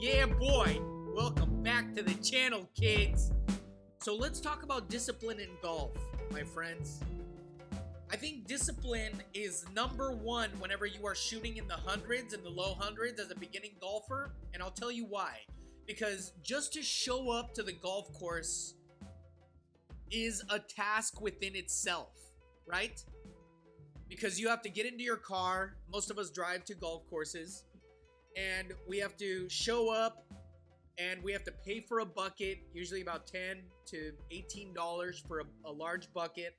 Yeah, boy. Welcome back to the channel, kids. So let's talk about discipline in golf, my friends. I think discipline is number one whenever you are shooting in the hundreds and the low hundreds as a beginning golfer, and I'll tell you why. Because just to show up to the golf course is a task within itself, right? Because you have to get into your car. Most of us drive to golf courses, and we have to show up and we have to pay for a bucket, usually about $10 to $18 for a large bucket.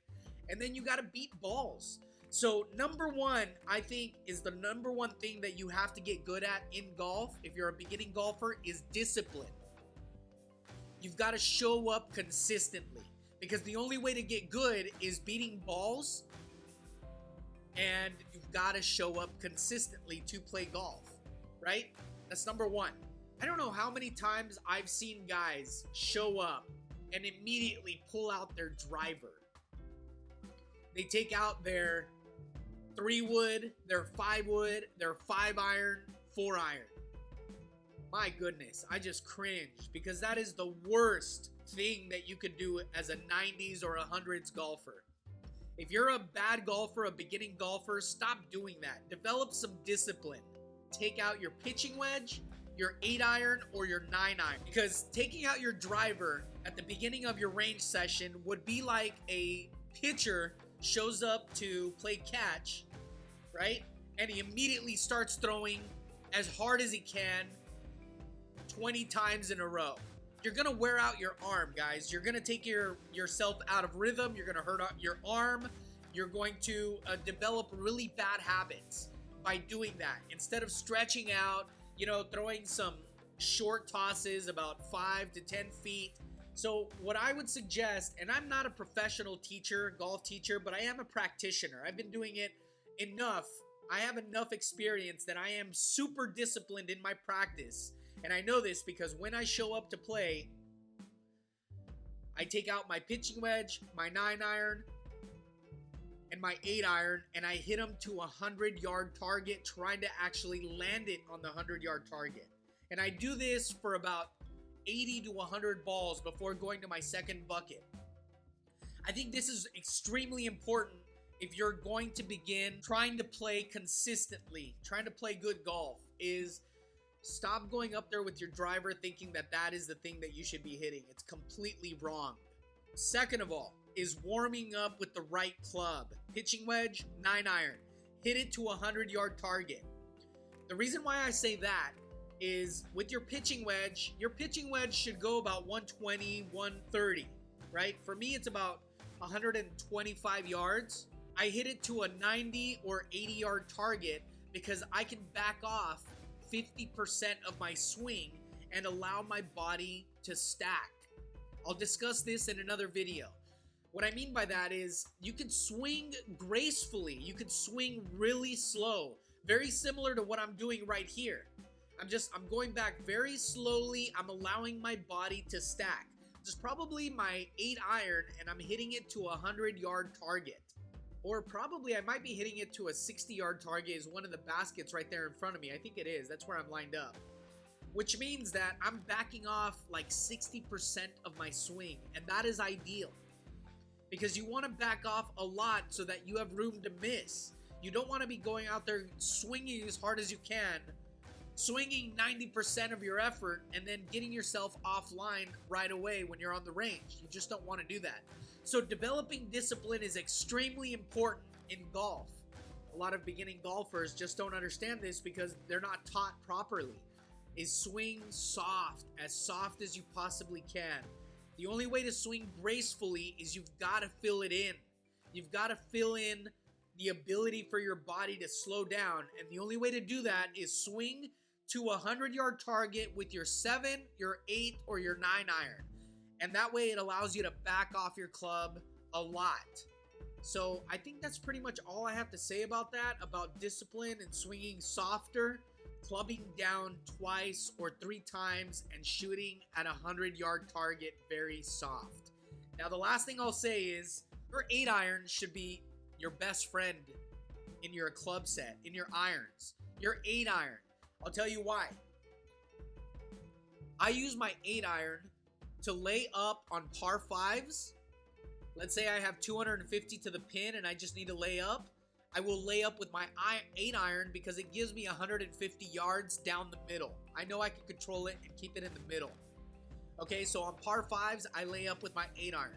And then you got to beat balls. So number one, I think, is the number one thing that you have to get good at in golf, if you're a beginning golfer, is discipline. You've got to show up consistently, because the only way to get good is beating balls, and you've got to show up consistently to play golf, right? That's number one. I don't know how many times I've seen guys show up and immediately pull out their driver. They take out their 3-wood, their 5-wood, their 5-iron, 4-iron. My goodness, I just cringe, because that is the worst thing that you could do as a 90s or a 100s golfer. If you're a bad golfer, a beginning golfer, stop doing that. Develop some discipline. Take out your pitching wedge, your 8-iron, or your 9-iron. Because taking out your driver at the beginning of your range session would be like a pitcher shows up to play catch, right? And he immediately starts throwing as hard as he can 20 times in a row. You're gonna wear out your arm, guys. You're gonna take yourself out of rhythm. You're gonna hurt your arm. You're going to develop really bad habits by doing that. Instead of stretching out, throwing some short tosses about 5 to 10 feet. So what I would suggest, and I'm not a professional teacher, golf teacher, but I am a practitioner. I've been doing it enough. I have enough experience that I am super disciplined in my practice. And I know this because when I show up to play, I take out my pitching wedge, my 9-iron, and my 8-iron, and I hit them to a 100-yard target, trying to actually land it on the 100-yard target. And I do this for about 80 to 100 balls before going to my second bucket. I think this is extremely important if you're going to begin trying to play consistently, trying to play good golf, is stop going up there with your driver thinking that that is the thing that you should be hitting. It's completely wrong. Second of all, is warming up with the right club. Pitching wedge, 9-iron. Hit it to a 100-yard target. The reason why I say that is with your pitching wedge should go about 120, 130, right? For me, it's about 125 yards. I hit it to a 90 or 80-yard target because I can back off 50% of my swing and allow my body to stack. I'll discuss this in another video. What I mean by that is you can swing gracefully. You can swing really slow. Very similar to what I'm doing right here. I'm going back very slowly. I'm allowing my body to stack. This is probably my 8-iron, and I'm hitting it to a 100-yard target. Or probably I might be hitting it to a 60-yard target, is one of the baskets right there in front of me. I think it is. That's where I'm lined up. Which means that I'm backing off like 60% of my swing, and that is ideal. Because you want to back off a lot so that you have room to miss. You don't want to be going out there swinging as hard as you can, swinging 90% of your effort, and then getting yourself offline right away when you're on the range. You just don't want to do that. So developing discipline is extremely important in golf. A lot of beginning golfers just don't understand this because they're not taught properly. Is swing soft as you possibly can. The only way to swing gracefully is you've got to fill it in. You've got to fill in the ability for your body to slow down. And the only way to do that is swing to a 100-yard target with your 7, your 8, or your 9-iron. And that way it allows you to back off your club a lot. So I think that's pretty much all I have to say about that, about discipline and swinging softer, clubbing down 2 or 3 times, and shooting at a 100-yard target very soft. Now, the last thing I'll say is your 8-iron should be your best friend in your club set, in your irons. Your 8-iron. I'll tell you why. I use my 8-iron to lay up on par 5s. Let's say I have 250 to the pin and I just need to lay up. I will lay up with my 8-iron because it gives me 150 yards down the middle. I know I can control it and keep it in the middle. Okay, so on par 5s, I lay up with my 8-iron.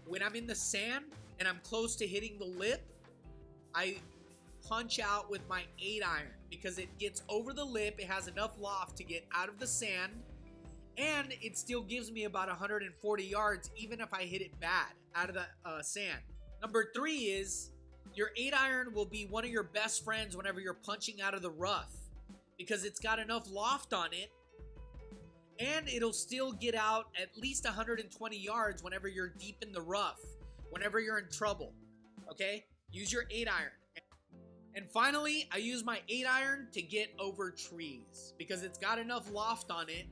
When I'm in the sand and I'm close to hitting the lip, I punch out with my 8-iron because it gets over the lip. It has enough loft to get out of the sand, and it still gives me about 140 yards even if I hit it bad out of the sand. Number 3 is your 8-iron will be one of your best friends whenever you're punching out of the rough because it's got enough loft on it, and it'll still get out at least 120 yards whenever you're deep in the rough, whenever you're in trouble. Okay? Use your 8-iron. And finally, I use my 8-iron to get over trees because it's got enough loft on it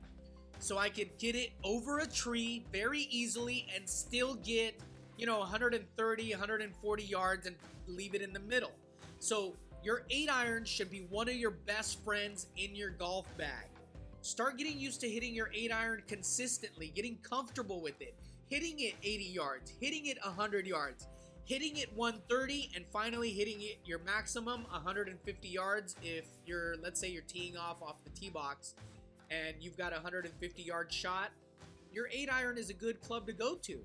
so I could get it over a tree very easily and still get, 130, 140 yards and leave it in the middle. So your 8-iron should be one of your best friends in your golf bag. Start getting used to hitting your 8-iron consistently, getting comfortable with it, hitting it 80 yards, hitting it 100 yards, hitting it 130, and finally hitting it your maximum 150 yards if you're, let's say you're teeing off the tee box and you've got a 150 yard shot. Your 8-iron is a good club to go to.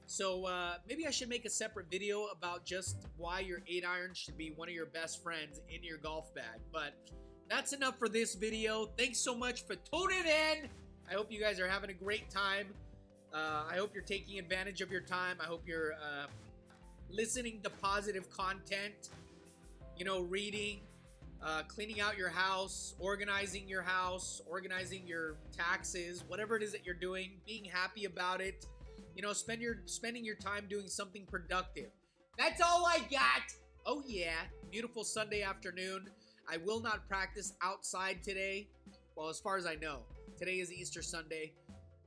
So maybe I should make a separate video about just why your 8-iron should be one of your best friends in your golf bag. But that's enough for this video. Thanks so much for tuning in. I hope you guys are having a great time. I hope you're taking advantage of your time. I hope you're listening to positive content, reading, cleaning out your house, organizing your taxes, whatever it is that you're doing, being happy about it. Spending your time doing something productive. That's all I got. Oh yeah, beautiful Sunday afternoon. I will not practice outside today. Well, as far as I know, today is Easter Sunday.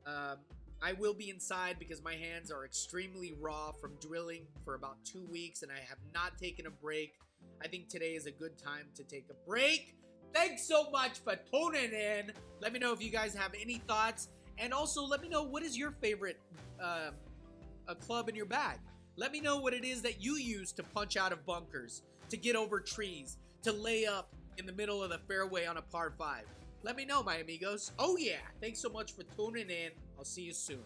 I will be inside because my hands are extremely raw from drilling for about 2 weeks and I have not taken a break. I think today is a good time to take a break. Thanks so much for tuning in. Let me know if you guys have any thoughts, and also let me know what is your favorite a club in your bag. Let me know what it is that you use to punch out of bunkers, to get over trees, to lay up in the middle of the fairway on a par 5. Let me know, my amigos. Oh yeah, thanks so much for tuning in. I'll see you soon.